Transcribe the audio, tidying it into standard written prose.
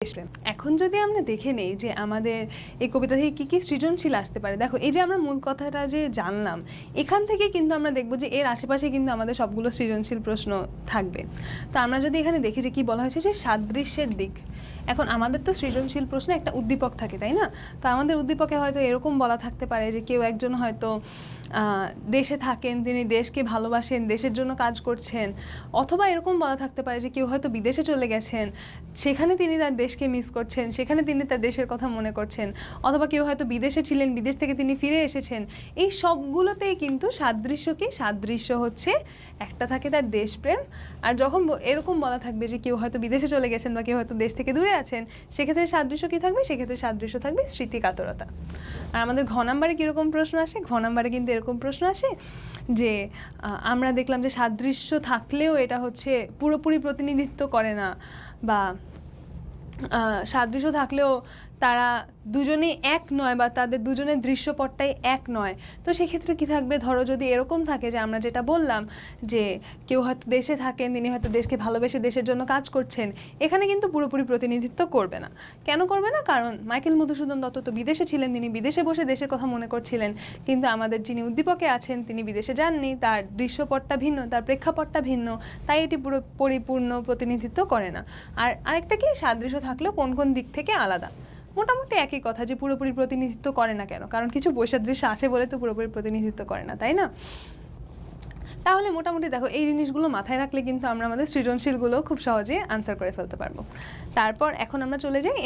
দেশপ্রেম। এখন যদি আমরা দেখে নেই যে আমাদের এই কবিতা থেকে কী কী সৃজনশীল আসতে পারে, দেখো এই যে আমরা মূল কথাটা যে জানলাম, এখান থেকে কিন্তু আমরা দেখবো যে এর আশেপাশে কিন্তু আমাদের সবগুলো সৃজনশীল প্রশ্ন থাকবে। তো আমরা যদি এখানে দেখি যে কী বলা হয়েছে যে সাদৃশ্যের দিক। এখন আমাদের তো সৃজনশীল প্রশ্নে একটা উদ্দীপক থাকে, তাই না? তো আমাদের উদ্দীপকে হয়তো এরকম বলা থাকতে পারে যে কেউ একজন হয়তো দেশে থাকেন, তিনি দেশকে ভালোবাসেন, দেশের জন্য কাজ করছেন, অথবা এরকম বলা থাকতে পারে যে কেউ হয়তো বিদেশে চলে গেছেন, সেখানে তিনি তার দেশকে মিস করছেন, সেখানে তিনি তার দেশের কথা মনে করছেন, অথবা কেউ হয়তো বিদেশে ছিলেন, বিদেশ থেকে তিনি ফিরে এসেছেন। এই সবগুলোতেই কিন্তু সাদৃশ্য হচ্ছে একটা থাকে তার দেশপ্রেম। আর যখন এরকম বলা থাকবে যে কেউ হয়তো বিদেশে চলে গেছেন বা কেউ হয়তো দেশ থেকে দূরে আছেন, সেক্ষেত্রে সাদৃশ্য কী থাকবে? সেক্ষেত্রে সাদৃশ্য থাকবে স্মৃতিকাতরতা। আর আমাদের ঘ নাম্বারে কীরকম প্রশ্ন আসে? ঘ নাম্বারে কিন্তু এরকম প্রশ্ন আসে যে আমরা দেখলাম যে সাদৃশ্য থাকলেও এটা হচ্ছে পুরোপুরি প্রতিনিধিত্ব করে না, বা সাদৃশ্য থাকলেও তারা দুজনেই এক নয়, বা তাদের দুজনের দৃশ্যপটটাই এক নয়। তো সেক্ষেত্রে কী থাকবে? ধরো যদি এরকম থাকে যে আমরা যেটা বললাম যে কেউ হয়তো দেশে থাকেন, তিনি হয়তো দেশকে ভালোবেসে দেশের জন্য কাজ করছেন, এখানে কিন্তু পুরোপুরি প্রতিনিধিত্ব করবে না। কেন করবে না? কারণ মাইকেল মধুসূদন দত্ত তো বিদেশে ছিলেন, তিনি বিদেশে বসে দেশের কথা মনে করছিলেন, কিন্তু আমাদের যিনি উদ্দীপকে আছেন তিনি বিদেশে যাননি, তার দৃশ্যপটটা ভিন্ন, তার প্রেক্ষাপটটা ভিন্ন, তাই এটি পুরো পরিপূর্ণ প্রতিনিধিত্ব করে না। আর আরেকটা কি, সাদৃশ্য থাকলেও কোন কোন দিক থেকে আলাদা। মোটামুটি একই কথা যে পুরোপুরি প্রতিনিধিত্ব করে না কেন, কারণ কিছু বৈসাদৃশ্য আছে বলে তো পুরোপুরি প্রতিনিধিত্ব করে না, তাই না? তাহলে মোটামুটি দেখো এই জিনিসগুলো মাথায় রাখলে কিন্তু আমরা আমাদের সৃজনশীলগুলো খুব সহজেই আনসার করে ফেলতে পারবো। তারপর এখন আমরা চলে যাই